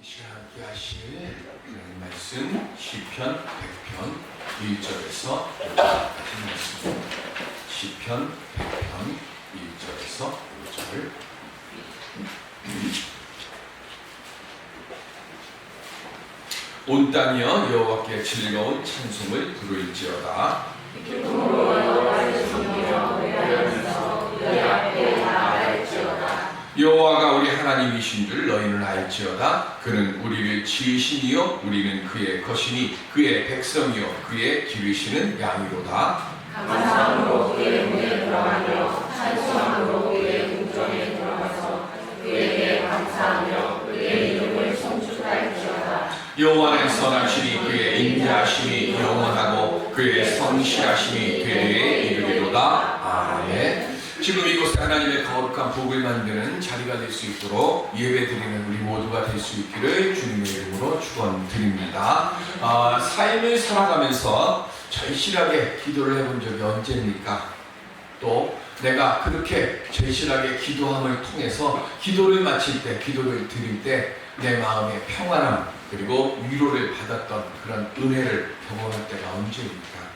이 시간 함께 하실 말씀 시편 100편 1절에서 5절까지 말씀. 시편 100편 1절에서 5절. 온 땅이여 여호와께 즐거운 찬송을 부를지어다. 여호와가 우리 하나님이신 줄 너희는 알지어다. 그는 우리를 지으시니요 우리는 그의 것이니 그의 백성이요 그의 기르시는 양이로다. 감사함으로 그의 문에 들어가며 찬송함으로 그의 궁전에 들어가서 그에게 감사하며 그의 이름을 송축할지어다. 여호와는 선하시니 그의 인자하심이 영원하고 그의 성실하심이 되리에 이르리로다. 아멘. 지금 이곳에 하나님의 거룩한 복을 만드는 자리가 될 수 있도록 예배드리는 우리 모두가 될 수 있기를 주님의 이름으로 축원드립니다. 삶을 살아가면서 절실하게 기도를 해본 적이 언제입니까? 또 내가 그렇게 절실하게 기도함을 통해서 기도를 마칠 때, 기도를 드릴 때 내 마음의 평안함 그리고 위로를 받았던 그런 은혜를 경험할 때가 언제입니까?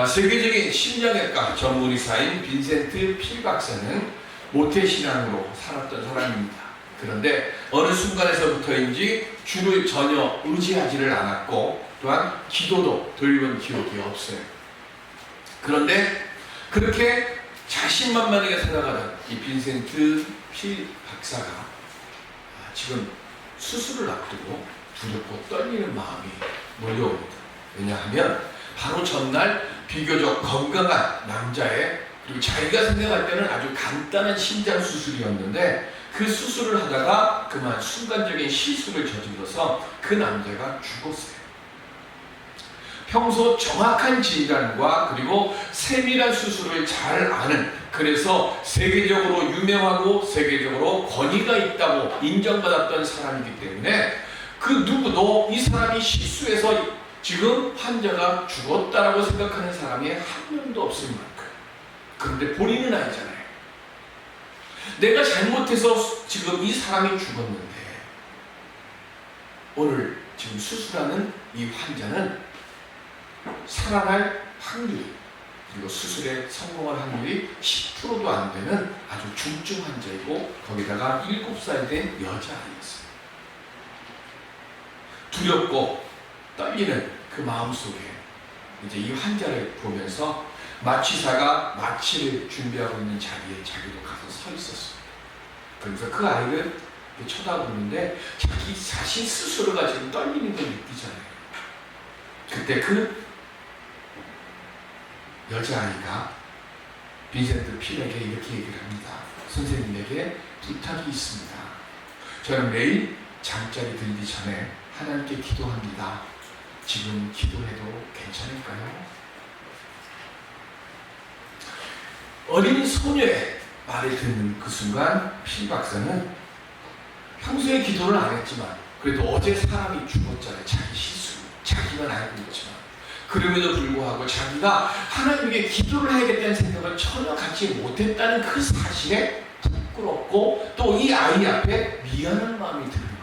세계적인 심장외과 전문의사인 빈센트 필 박사는 모태신앙으로 살았던 사람입니다. 그런데 어느 순간에서부터인지 주를 전혀 의지하지를 않았고 또한 기도도 돌려본 기억이 없어요. 그런데 그렇게 자신만만하게 생각하던 이 빈센트 필 박사가 지금 수술을 앞두고 두렵고 떨리는 마음이 몰려옵니다. 왜냐하면 바로 전날 비교적 건강한 남자의 그리고 자기가 생각할 때는 아주 간단한 심장 수술이었는데 그 수술을 하다가 그만 순간적인 실수를 저질러서 그 남자가 죽었어요. 평소 정확한 진단과 그리고 세밀한 수술을 잘 아는, 그래서 세계적으로 유명하고 세계적으로 권위가 있다고 인정받았던 사람이기 때문에 그 누구도 이 사람이 실수해서 지금 환자가 죽었다라고 생각하는 사람이 한 명도 없을 만큼. 그런데 본인은 아니잖아요. 내가 잘못해서 지금 이 사람이 죽었는데 오늘 지금 수술하는 이 환자는 살아날 확률이, 그리고 수술에 성공할 확률이 10%도 안 되는 아주 중증 환자이고 거기다가 7살 된 여자아이였어요. 두렵고 떨리는 그 마음속에 이제 이 환자를 보면서 마취사가 마취를 준비하고 있는 자리에 자기도 가서 서 있었어요. 그래서 그 아이를 쳐다보는데 자기 자신 스스로가 지금 떨리는 걸 느끼잖아요. 그때 그 여자아이가 빈센트 필에게 이렇게 얘기를 합니다. 선생님에게 부탁이 있습니다. 저는 매일 잠자리 들기 전에 하나님께 기도합니다. 지금 기도해도 괜찮을까요? 어린 소녀의 말을 듣는 그 순간 필 박사는 평소에 기도를 안 했지만 그래도 어제 사람이 죽었잖아요. 자기 실수, 자기만 알고 있지만 그럼에도 불구하고 자기가 하나님에게 기도를 해야겠다는 생각을 전혀 갖지 못했다는 그 사실에 부끄럽고 또 이 아이 앞에 미안한 마음이 드는 거예요.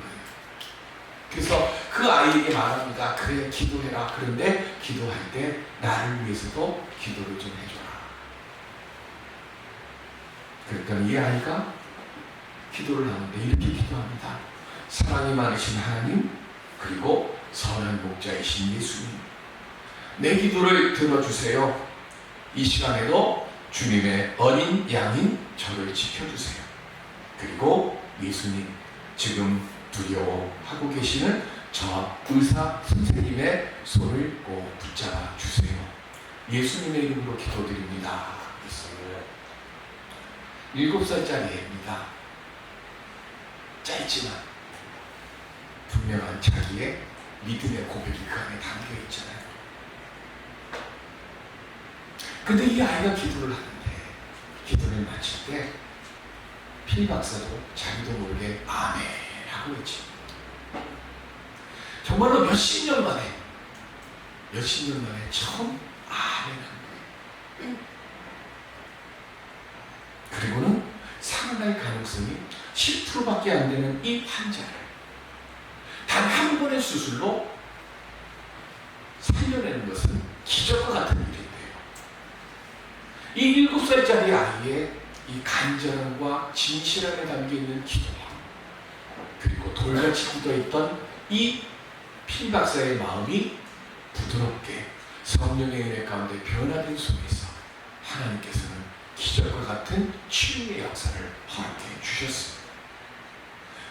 그래서 그 아이에게 말합니다. 그래, 기도해라. 그런데 기도할 때 나를 위해서도 기도를 좀 해줘라. 그러니까 이 아이가 기도를 하는데 이렇게 기도합니다. 사랑이 많으신 하나님, 그리고 선한 목자이신 예수님, 내 기도를 들어주세요. 이 시간에도 주님의 어린 양인 저를 지켜주세요. 그리고 예수님, 지금 두려워하고 계시는 저 의사 선생님의 손을 꼭 붙잡아 주세요. 예수님의 이름으로 기도드립니다. 7살짜리 애입니다. 짧지만 분명한 자기의 믿음의 고백이 그 안에 담겨 있잖아요. 근데 이 아이가 기도를 하는데 기도를 마칠 때 필 박사도 자기도 모르게 아멘 하고 있지. 정말로 몇십 년 만에 처음 아멘 한 거예요. 그리고는 살아날 가능성이 10%밖에 안 되는 이 환자를 하나님의 수술로 살려내는 것은 기적과 같은 일인데요. 이 7살짜리 아이의 이 간절함과 진실함에 담겨있는 기도와 그리고 돌같이 굳어있던 이 필 박사의 마음이 부드럽게 성령의 은혜 가운데 변화된 속에서 하나님께서는 기적과 같은 치유의 역사를 허락해 주셨습니다.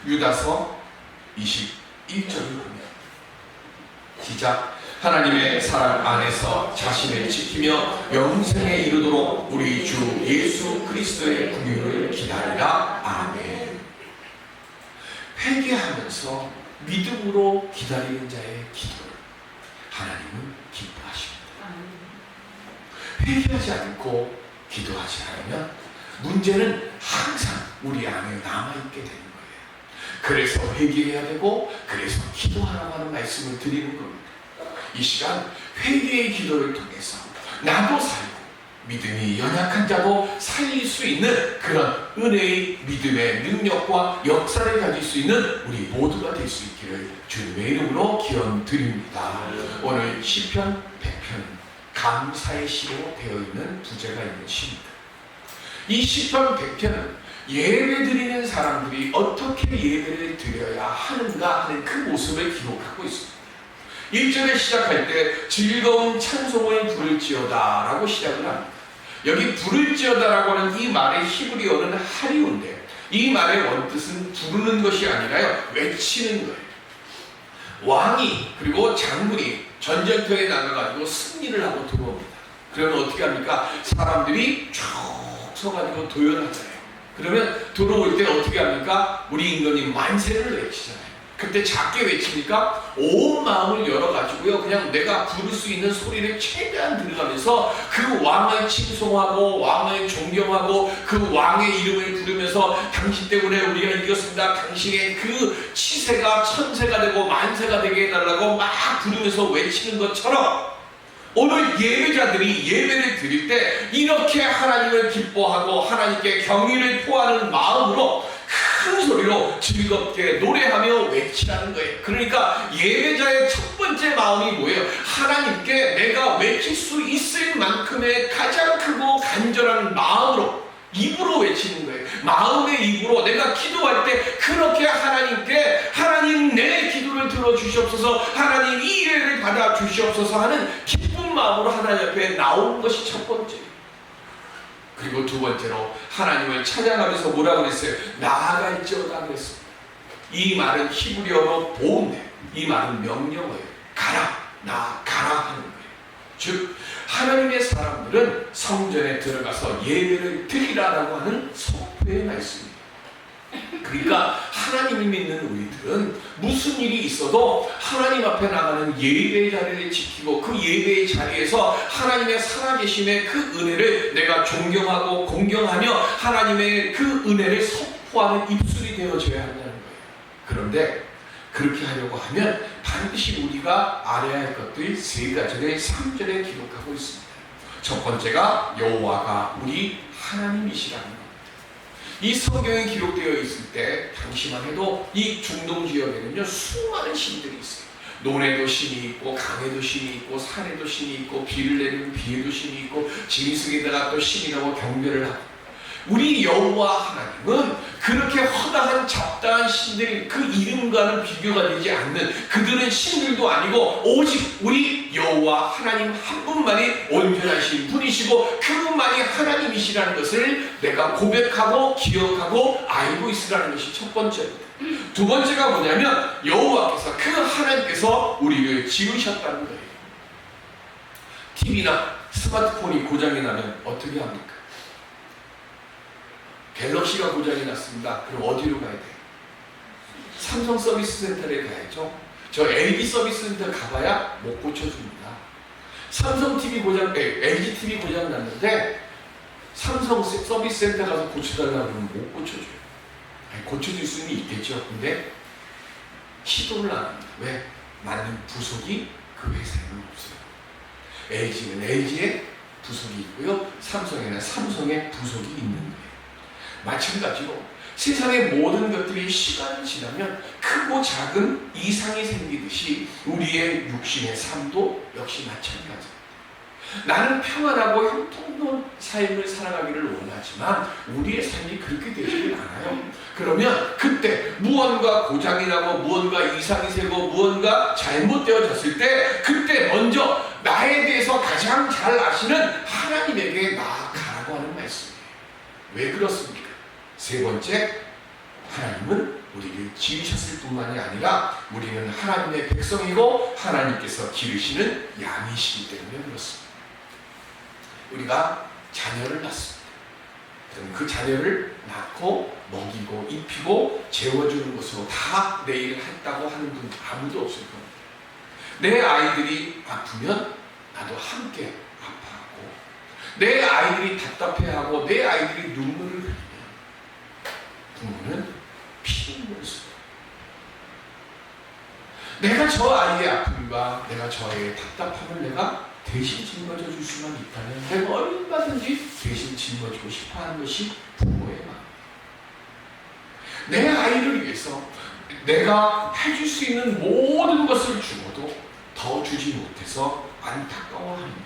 유다서 21절을 보면 시작. 하나님의 사랑 안에서 자신을 지키며 영생에 이르도록 우리 주 예수 그리스도의 긍휼을 기다리라. 아멘. 회개하면서 믿음으로 기다리는 자의 기도를 하나님은 기뻐하십니다. 회개하지 않고 기도하지 않으면 문제는 항상 우리 안에 남아있게 되는 거예요. 그래서 회개해야 되고 그래서 기도하라고 하는 말씀을 드리는 겁니다. 이 시간 회개의 기도를 통해서 나도 살고 믿음이 연약한 자도 살릴 수 있는 그런 은혜의 믿음의 능력과 역사를 가질 수 있는 우리 모두가 될 수 있기를 주님의 이름으로 기원드립니다. 오늘 시편 100편 감사의 시로 되어 있는 부제가 있는 시입니다. 이 시편 100편은 예배 드리는 사람들이 어떻게 예배를 드려야 하는가 하는 그 모습을 기록하고 있습니다. 1절에 시작할 때 즐거운 찬송을 부를지어다 라고 시작을 합니다. 여기 부를지어다 라고 하는 이 말의 히브리어는 하리온데 이 말의 원뜻은 부르는 것이 아니라요 외치는 거예요. 왕이 그리고 장군이 전쟁터에 나가가지고 승리를 하고 들어옵니다. 그러면 어떻게 합니까? 사람들이 쭉 서가지고 도연하잖아요. 그러면 들어올 때 어떻게 합니까? 우리 임금님 만세를 외치잖아요. 그때 작게 외치니까 온 마음을 열어가지고요 그냥 내가 부를 수 있는 소리를 최대한 들어가면서 그 왕을 칭송하고 왕을 존경하고 그 왕의 이름을 부르면서 당신 때문에 우리가 이겼습니다. 당신의 그 치세가 천세가 되고 만세가 되게 해달라고 막 부르면서 외치는 것처럼 오늘 예배자들이 예배를 드릴 때 이렇게 하나님을 기뻐하고 하나님께 경의를 표하는 마음으로 큰 소리로 즐겁게 노래하며 외치라는 거예요. 그러니까 예배자의 첫 번째 마음이 뭐예요? 하나님께 내가 외칠 수 있을 만큼의 가장 크고 간절한 마음으로 입으로 외치는 거예요. 마음의 입으로 내가 기도할 때 그렇게 하나님께 하나님 내 기도를 들어주시옵소서 하나님 이 예를 받아주시옵소서 하는 기쁜 마음으로 하나님 앞에 나오는 것이 첫 번째예요. 그리고 두 번째로 하나님을 찬양하면서 뭐라고 그랬어요? 나아갈지어다 그랬습니다. 이 말은 히브리어로 보온데 이 말은 명령어예요. 가라, 나아가라 하는 거예요. 즉 하나님의 사람들은 성전에 들어가서 예배를 드리라라고 하는 선포의 말씀입니다. 그러니까 하나님을 믿는 우리들은 무슨 일이 있어도 하나님 앞에 나가는 예배의 자리를 지키고 그 예배의 자리에서 하나님의 살아계심의 그 은혜를 내가 존경하고 공경하며 하나님의 그 은혜를 선포하는 입술이 되어줘야 한다는 거예요. 그런데 그렇게 하려고 하면 반드시 우리가 알아야 할 것들 세 가지를 3절에 기록하고 있습니다. 첫 번째가 여호와가 우리 하나님이시라는 것. 이 성경에 기록되어 있을 때 당시만 해도 이 중동 지역에는요 수많은 신들이 있어요. 논에도 신이 있고 강에도 신이 있고 산에도 신이 있고 비를 내리는 비에도 신이 있고 짐승에다가 또 신이라고 경배를 하고 우리 여호와 하나님은 그렇게 허다한 잡다한 신들이 그 이름과는 비교가 되지 않는 그들은 신들도 아니고 오직 우리 여호와 하나님 한 분만이 온전하신 분이시고 그분만이 하나님이시라는 것을 내가 고백하고 기억하고 알고 있으라는 것이 첫 번째입니다. 두 번째가 뭐냐면 여호와께서 그 하나님께서 우리를 지으셨다는 거예요. TV나 스마트폰이 고장이 나면 어떻게 합니까? 갤럭시가 고장이 났습니다. 그럼 어디로 가야 돼요? 삼성 서비스 센터에 가야죠. 저 LG 서비스 센터 가봐야 못 고쳐줍니다. 삼성 TV 고장, LG TV 고장 났는데 삼성 서비스 센터 가서 고쳐달라고 하면 못 고쳐줘요. 아니, 고쳐줄 수는 있겠죠. 근데 시도를 안 합니다. 왜? 맞는 부속이 그 회사에는 없어요. LG는 LG의 부속이 있고요. 삼성에는 삼성의 부속이 있는 거예요. 마찬가지로 세상의 모든 것들이 시간이 지나면 크고 작은 이상이 생기듯이 우리의 육신의 삶도 역시 마찬가지입니다. 나는 평안하고 형통로운 삶을 살아가기를 원하지만 우리의 삶이 그렇게 되지를 않아요. 그러면 그때 무언가 고장이 나고 무언가 이상이 생기고 무언가 잘못되어졌을 때 그때 먼저 나에 대해서 가장 잘 아시는 하나님에게 나아가라고 하는 말씀이에요. 왜 그렇습니까? 세 번째, 하나님은 우리를 지으셨을 뿐만이 아니라 우리는 하나님의 백성이고 하나님께서 기르시는 양이시기 때문에 그렇습니다. 우리가 자녀를 낳습니다. 그럼 그 자녀를 낳고 먹이고 입히고 재워주는 것으로 다 내 일을 했다고 하는 분 아무도 없을 겁니다. 내 아이들이 아프면 나도 함께 아파하고, 내 아이들이 답답해하고 내 아이들이 눈물을 흘리면 부모는 피눈물을 씁니다. 내가 저 아이의 아픔과 내가 저 아이의 답답함을 내가 대신 짊어져 줄 수만 있다면 내가 얼마든지 대신 짊어지고 싶어하는 것이 부모의 마음이에요. 내 아이를 위해서 내가 해줄 수 있는 모든 것을 주어도 더 주지 못해서 안타까워하는 것,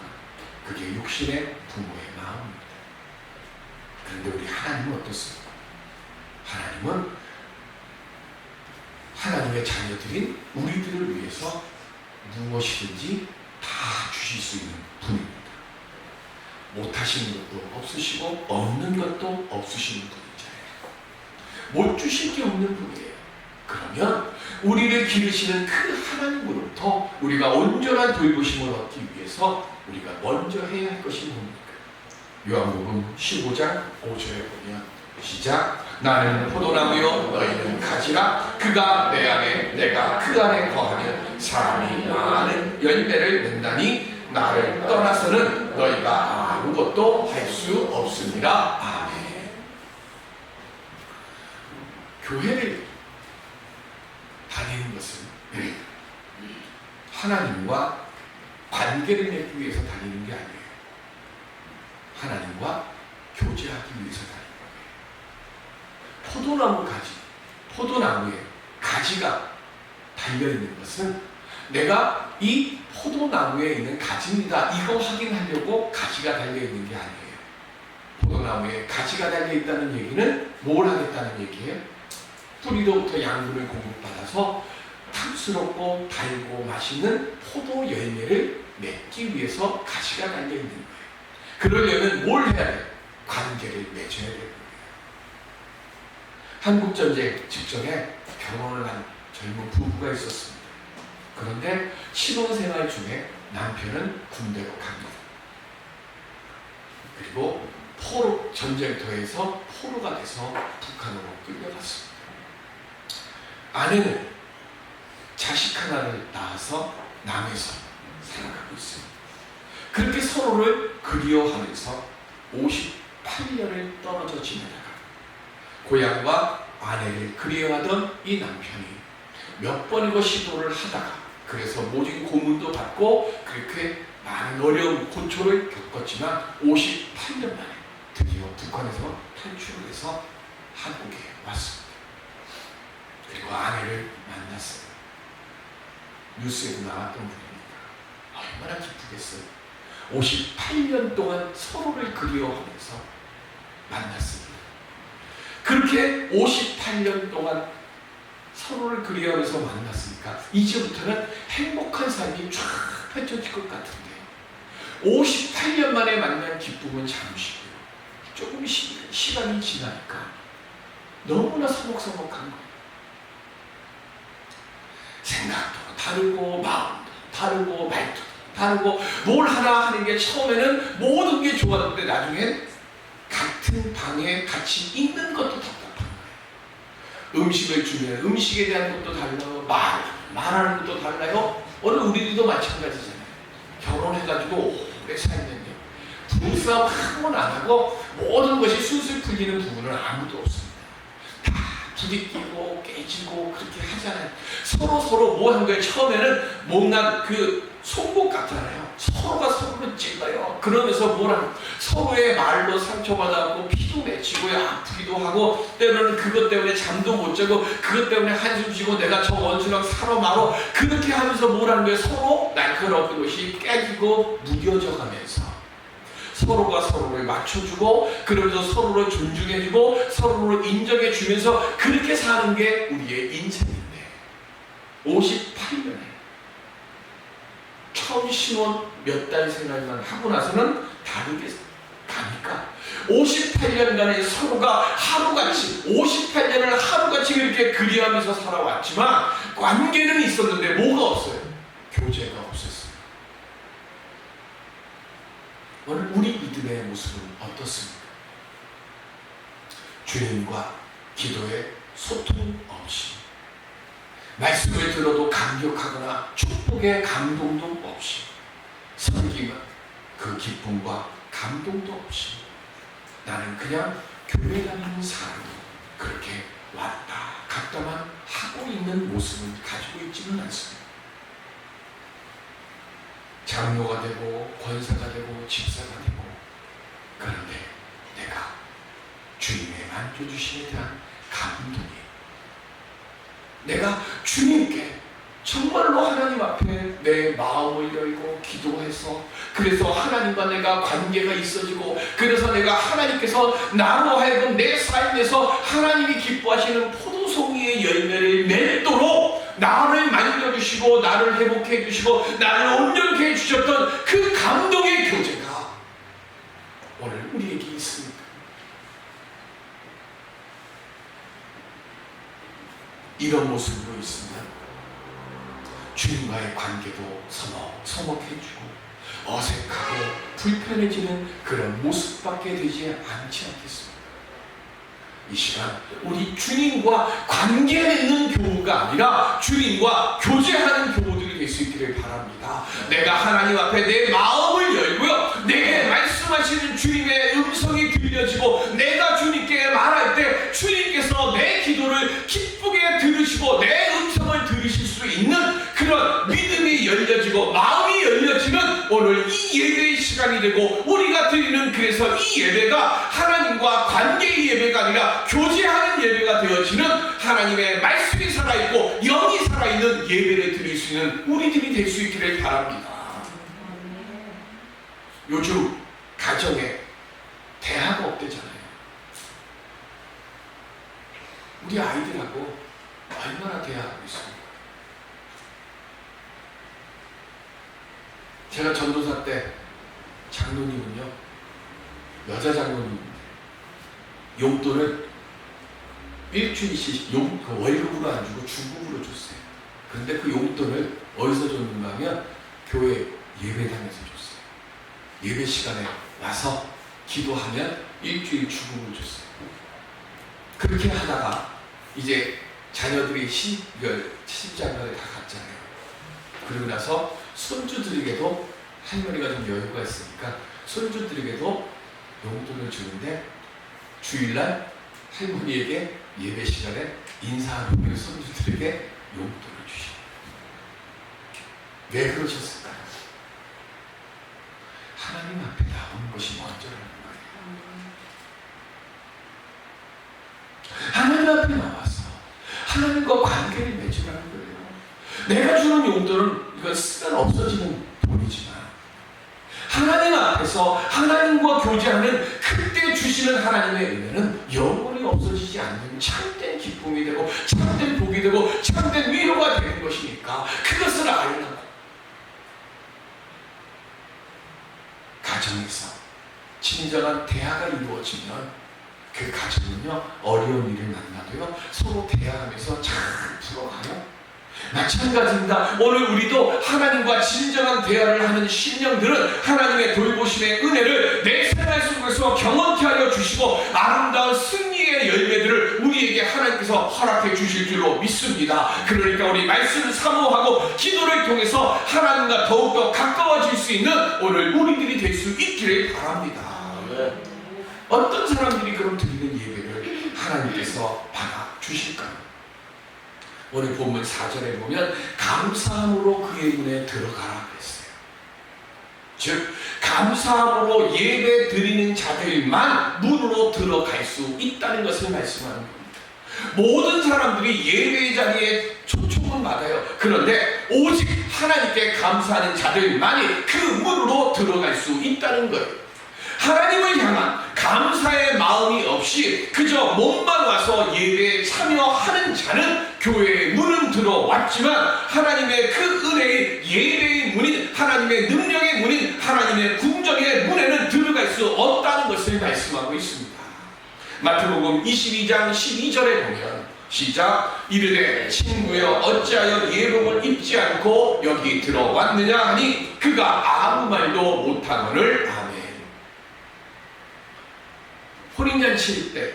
그게 육신의 부모의 마음입니다. 그런데 우리 하나님은 어떻습니까? 하나님은 하나님의 자녀들인 우리들을 위해서 무엇이든지 다 주실 수 있는 분입니다. 못하시는 것도 없으시고 없는 것도 없으시는 분이잖아요. 못 주실 게 없는 분이에요. 그러면 우리를 기르시는 그 하나님으로부터 우리가 온전한 돌보심을 얻기 위해서 우리가 먼저 해야 할 것이 뭡니까? 요한복음 15장 5절에 보면 시작. 나는 포도나무요 너희는 가지라. 그가 내 안에 내가 그 안에 거하면 사람이 많은 열매를 맺나니 나를 떠나서는 너희가 아무것도 할 수 없습니다. 아멘. 교회를 다니는 것은 하나님과 관계를 맺기 위해서 다니는 게 아니에요. 하나님과 교제하기 위해서 다니는 거예요. 포도나무 가지, 포도나무에 가지가 달려있는 것은 내가 이 포도나무에 있는 가지입니다, 이거 확인하려고 가지가 달려있는 게 아니에요. 포도나무에 가지가 달려있다는 얘기는 뭘 하겠다는 얘기예요? 뿌리로부터 양분을 공급받아서 탐스럽고 달고 맛있는 포도 열매를 맺기 위해서 가지가 달려있는 거예요. 그러려면 뭘 해야 돼요? 관계를 맺어야 되는 거예요. 한국전쟁 직전에 결혼을 한 젊은 부부가 있었습니다. 그런데 신혼생활 중에 남편은 군대로 갑니다. 그리고 포로 전쟁터에서 포로가 돼서 북한으로 끌려갔습니다. 아내는 자식 하나를 낳아서 남에서 살아가고 있습니다. 그렇게 서로를 그리워하면서 58년을 떨어져 지내다가 고향과 아내를 그리워하던 이 남편이 몇 번이고 시도를 하다가 그래서 모진 고문도 받고 그렇게 많은 어려운 고초를 겪었지만 58년 만에 드디어 북한에서 탈출을 해서 한국에 왔습니다. 그리고 아내를 만났어요. 뉴스에도 나왔던 분이니까 얼마나 기쁘겠어요. 58년 동안 서로를 그리워하면서 만났습니다. 그렇게 58년 동안 서로를 그리워하면서 만났으니까 이제부터는 행복한 삶이 쫙 펼쳐질 것 같은데요. 58년 만에 만난 기쁨은 잠시고요. 조금 시간이 지나니까 너무나 서먹서먹한 거예요. 생각도 다르고 마음도 다르고 말도 다르고 뭘 하나 하는 게 처음에는 모든 게 좋았는데 나중엔 같은 방에 같이 있는 것도 답답한 거예요. 음식을 주면 음식에 대한 것도 달라요. 말하는 것도 달라요. 오늘 우리들도 마찬가지잖아요. 결혼해가지고 오래 살면요, 부부싸움 한 번 안 하고 모든 것이 술술 풀리는 부부는 아무도 없습니다. 다 부딪히고 깨지고 그렇게 하잖아요. 서로 뭐 한 거예요. 처음에는 뭔가 그 송곳 같잖아요. 서로가 서로를 찔러요. 그러면서 뭐라 서로의 말로 상처받아갖고 피도 맺히고 아프기도 하고 때로는 그것 때문에 잠도 못 자고 그것 때문에 한숨 쉬고 내가 저 원수랑 살아 말어 그렇게 하면서 뭐라는 거예요. 서로 날카로운 것이 깨지고 무뎌져 가면서 서로가 서로를 맞춰주고 그러면서 서로를 존중해주고 서로를 인정해주면서 그렇게 사는 게 우리의 인생인데 58년에 처음 신혼 몇 달 생활만 하고 나서는 다르게 가니까 58년간의 서로가 하루같이 58년을 하루같이 이렇게 그리하면서 살아왔지만 관계는 있었는데 뭐가 없어요? 교제가 없었어요. 오늘 우리 믿음의 모습은 어떻습니까? 주님과 기도에 소통 없이 말씀을 들어도 감격하거나 축복의 감동도 없이 섬김은 그 기쁨과 감동도 없이 나는 그냥 교회 다니는 사람이 그렇게 왔다 갔다만 하고 있는 모습을 가지고 있지는 않습니다. 장로가 되고 권사가 되고 집사가 되고 그런데 내가 주님의 만져주심에 대한 감동이 내가 주님께 정말로 하나님 앞에 내 마음을 열고 기도해서 그래서 하나님과 내가 관계가 있어지고 그래서 내가 하나님께서 나로 하여금 내 삶에서 하나님이 기뻐하시는 포도송이의 열매를 맺도록 나를 만져주시고 나를 회복해 주시고 나를 온전케 해주셨던 그 감동의 교제가 오늘 우리에게 있습니까? 이런 모습으로 있으면 주님과의 관계도 서먹해지고 어색하고 불편해지는 그런 모습밖에 되지 않지 않겠습니까? 이 시간 우리 주님과 관계 맺는 교우가 아니라 주님과 교제하는 교우들이 될 수 있기를 바랍니다. 내가 하나님 앞에 내 마음을 열고요. 내게 말씀하시는 주님의 음성이 들려지고 내가 주님께 말할 때 주님께서 내 기도를 기쁘게 들으시고 내 음성을 들으실 수 있는 그런 믿음이 열려지고 마음이 열려지는 오늘 이 예배의 시간이 되고 우리가 드리는 그래서 이 예배가 하나님과 관계의 예배가 아니라 교제하는 예배가 되어지는 하나님의 말씀이 살아있고 영이 살아있는 예배를 드릴 수 있는 우리들이 될 수 있기를 바랍니다. 요즘 가정에 대화가 없대잖아요. 우리 아이들하고 얼마나 대화하고 있습니까? 제가 전도사 때 장로님은요, 여자 장로님인데 용돈을 일주일씩 월급으로 안 주고 중급으로 줬어요. 그런데 그 용돈을 어디서 줬는가 하면 교회 예배당에서 줬어요. 예배 시간에 와서 기도하면 일주일 중급을 줬어요. 그렇게 하다가 이제 자녀들이 시집장가를 다 갔잖아요. 그러고 나서 손주들에게도 할머니가 좀 여유가 있으니까 손주들에게도 용돈을 주는데 주일날 할머니에게 예배 시간에 인사하는 손주들에게 용돈을 주시고 왜 그러셨을까요? 하나님 앞에 나오는 것이 먼저라는 거예요. 하나님 앞에 나와서 하나님과 관계를 맺으라는 거예요. 내가 주는 용돈은 이건 쓰면 없어지는 돈이지만 하나님 앞에서 하나님과 교제하는 그때 주시는 하나님의 은혜는 영원히 없어지지 않는 참된 기쁨이 되고 참된 복이 되고 참된 위로가 되는 것이니까 그것을 알라고 가정에서 진정한 대화가 이루어지면 그 가정은요 어려운 일을 만나도요 서로 대화하면서 잘 풀어가요. 마찬가지입니다. 오늘 우리도 하나님과 진정한 대화를 하는 심령들은 하나님의 돌보심의 은혜를 내 생활 속에서 경험케 하여 주시고 아름다운 승리의 열매들을 우리에게 하나님께서 허락해 주실 줄로 믿습니다. 그러니까 우리 말씀을 사모하고 기도를 통해서 하나님과 더욱더 가까워질 수 있는 오늘 우리들이 될 수 있기를 바랍니다. 어떤 사람들이 그럼 드리는 예배를 하나님께서 받아 주실까요? 오늘 본문 4절에 보면 감사함으로 그의 문에 들어가라 그랬어요. 즉 감사함으로 예배 드리는 자들만 문으로 들어갈 수 있다는 것을 말씀하는 겁니다. 모든 사람들이 예배 자리에 초청은 받아요. 그런데 오직 하나님께 감사하는 자들만이 그 문으로 들어갈 수 있다는 거예요. 하나님을 향한 감사의 마음이 없이 그저 몸만 와서 예배에 참여하는 자는 교회의 문은 들어왔지만 하나님의 그 은혜의 예배의 문인, 하나님의 능력의 문인, 하나님의 궁정의 문에는 들어갈 수 없다는 것을 말씀하고 있습니다. 마태복음 22장 12절에 보면 시작, 이르되 친구여 어찌하여 예복을 입지 않고 여기 들어왔느냐 하니 그가 아무 말도 못하거늘. 아멘. 혼인잔치 때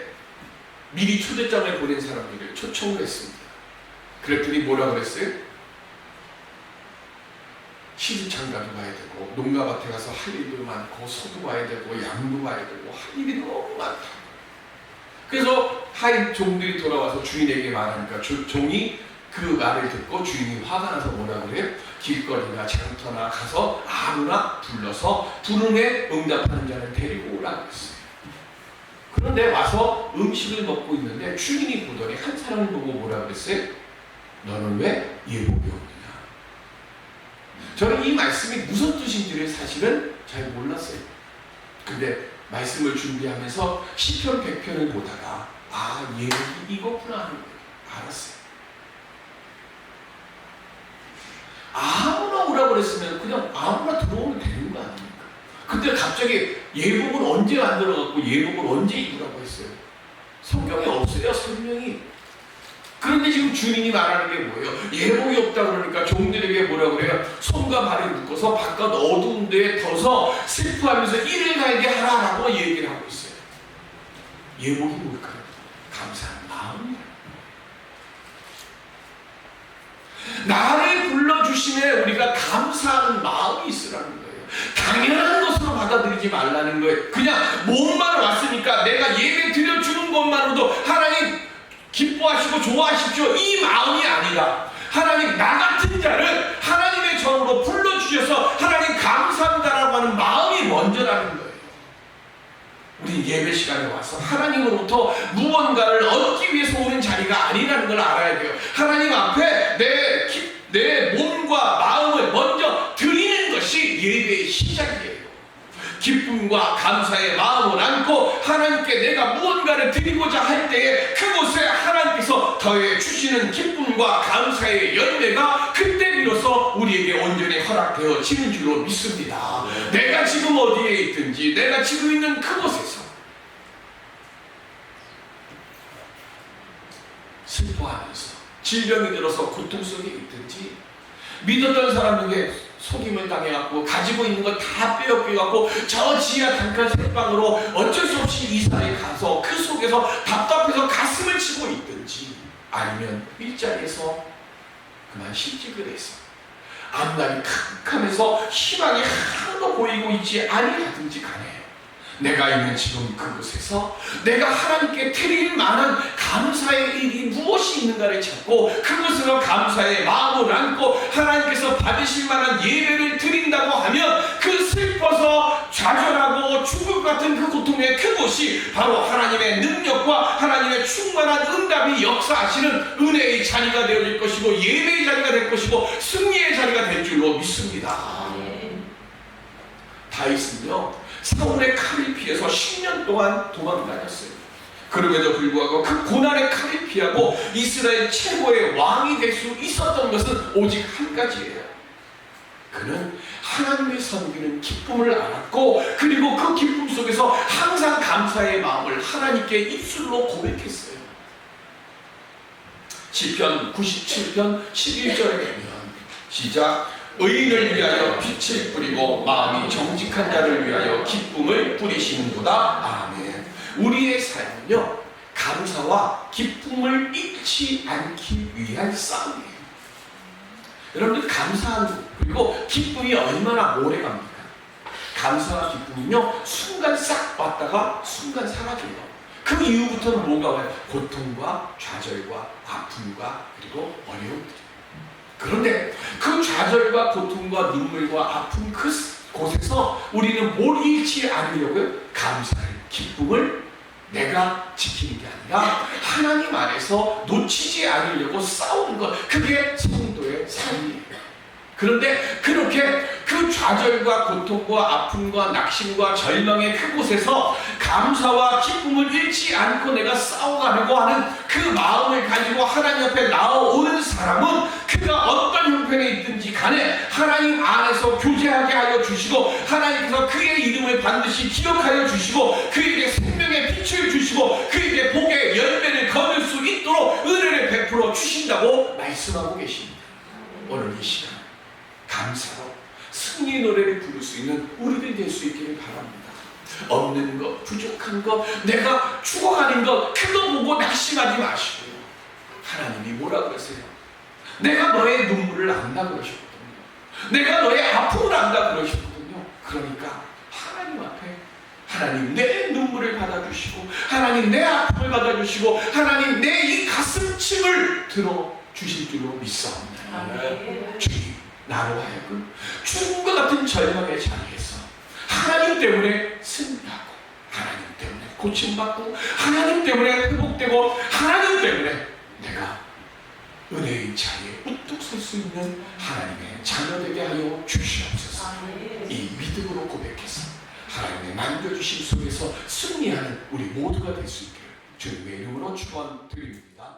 미리 초대장을 보낸 사람들을 초청을 했습니다. 그랬더니 뭐라고 그랬어요? 시집장가도 가야 되고 농가밭에 가서 할 일도 많고 소도 봐야 되고 양도 봐야 되고 할 일이 너무 많다. 그래서 하인 종들이 돌아와서 주인에게 말하니까 종이 그 말을 듣고 주인이 화가 나서 뭐라고 그래요? 길거리나 장터나 가서 아무나 불러서 부름에 응답하는 자를 데리고 오라고 했어요. 그런데 와서 음식을 먹고 있는데 주인이 보더니 한 사람을 보고 뭐라고 했어요? 너는 왜 예복이 없느냐? 저는 이 말씀이 무슨 뜻인지를 사실은 잘 몰랐어요. 근데 말씀을 준비하면서 시편 100편을 보다가 아, 예복이 이거구나 하는 걸 알았어요. 아무나 오라고 그랬으면 그냥 아무나 들어오면 되는 거 아닙니까? 근데 갑자기 예복은 언제 만들어갖고 예복을 언제 입으라고 했어요? 성경에 없어요, 설명이. 그런데 지금 주인이 말하는 게 뭐예요? 예복이 없다 그러니까 종들에게 뭐라고 그래요? 손과 발을 묶어서 바깥 어두운 데에 둬서 슬퍼하면서 이를 갈게 하라라고 얘기를 하고 있어요. 예복이 뭘까요? 감사한 마음이에요. 나를 불러주심에 우리가 감사하는 마음이 있으라는 거예요. 당연한 것으로 받아들이지 말라는 거예요. 그냥 몸만 왔으니까 내가 예배 드려주는 것만으로도 하나님 기뻐하시고 좋아하십시오, 이 마음이 아니라 하나님 나 같은 자를 하나님의 전으로 불러주셔서 하나님 감사합니다라고 하는 마음이 먼저라는 거예요. 우리 예배 시간에 와서 하나님으로부터 무언가를 얻기 위해서 오는 자리가 아니라는 걸 알아야 돼요. 하나님 앞에 내 몸과 마음을 먼저 드리는 것이 예배의 시작이에요. 기쁨과 감사의 마음을 안고 하나님께 내가 무언가를 드리고자 할 때에 그곳에 하나님께서 더해 주시는 기쁨과 감사의 열매가 그때 비로소 우리에게 온전히 허락되어지는 줄로 믿습니다. 내가 지금 어디에 있든지 내가 지금 있는 그곳에서 슬퍼하면서 질병이 들어서 고통 속에 있든지 믿었던 사람에게 속임을 당해갖고 가지고 있는 거 다 빼앗겨갖고 저 지하 단칸 새방으로 어쩔 수 없이 이사를 가서 그 속에서 답답해서 가슴을 치고 있든지 아니면 일자리에서 그만 실직을 해서 앞날이 캄캄해서 희망이 하나도 보이고 있지 아니하든지 간에 내가 있는 지금 그곳에서 내가 하나님께 드릴 만한 감사의 일이 무엇이 있는가를 찾고 그것으로 감사의 마음을 안고 하나님께서 받으실 만한 예배를 드린다고 하면 그 슬퍼서 좌절하고 죽을 것 같은 그 고통의 그곳이 바로 하나님의 능력과 하나님의 충만한 응답이 역사하시는 은혜의 자리가 되어질 것이고 예배의 자리가 될 것이고 승리의 자리가 될 줄로 믿습니다. 다윗은요 사울의 칼을 피해서 10년 동안 도망다녔어요. 그럼에도 불구하고 그 고난의 칼을 피하고 이스라엘 최고의 왕이 될 수 있었던 것은 오직 한 가지예요. 그는 하나님의 섬기는 기쁨을 알았고 그리고 그 기쁨 속에서 항상 감사의 마음을 하나님께 입술로 고백했어요. 시편 97편 11절에 보면 시작, 의인을 위하여 빛을 뿌리고 마음이 정직한 자를 위하여 기쁨을 뿌리시는도다. 아멘. 우리의 삶은요 감사와 기쁨을 잊지 않기 위한 싸움이에요. 여러분들 감사한 그리고 기쁨이 얼마나 오래 갑니까? 감사와 기쁨은요 순간 싹 왔다가 순간 사라져요. 그 이후부터는 뭐가 와요? 고통과 좌절과 아픔과 그리고 어려움들. 그런데 그 좌절과 고통과 눈물과 아픔 그 곳에서 우리는 뭘 잃지 않으려고요? 감사를, 기쁨을 내가 지키는 게 아니라 하나님 안에서 놓치지 않으려고 싸우는 것, 그게 성도의 삶이에요. 그런데 그렇게 그 좌절과 고통과 아픔과 낙심과 절망의 그곳에서 감사와 기쁨을 잃지 않고 내가 싸워가려고 하는 그 마음을 가지고 하나님 앞에 나아오는 사람은 그가 어떤 형편에 있든지 간에 하나님 안에서 교제하게 하여 주시고 하나님께서 그의 이름을 반드시 기억하여 주시고 그에게 생명의 빛을 주시고 그에게 복의 열매를 거둘 수 있도록 은혜를 베풀어 주신다고 말씀하고 계십니다. 오늘 이 시간 감사로 승리의 노래를 부를 수 있는 우리들이 될 수 있기를 바랍니다. 없는 것, 부족한 것, 내가 죽어가는 것, 그거 보고 낙심하지 마시고요. 하나님이 뭐라 그러세요? 내가 너의 눈물을 안다 그러셨거든요. 내가 너의 아픔을 안다 그러셨거든요. 그러니까 하나님 앞에 하나님 내 눈물을 받아주시고 하나님 내 아픔을 받아주시고 하나님 내 이 가슴침을 들어주실 줄로 믿사옵니다. 주님, 나로 하여금 죽음과 같은 절망의 자리에서 하나님 때문에 승리하고 하나님 때문에 고침받고 하나님 때문에 회복되고 하나님 때문에 내가 은혜의 자리에 우뚝 설 수 있는 하나님의 자녀되게 하여 주시옵소서. 이 믿음으로 고백해서 하나님의 남겨주신 속에서 승리하는 우리 모두가 될 수 있기를 주님의 이름으로 축원드립니다.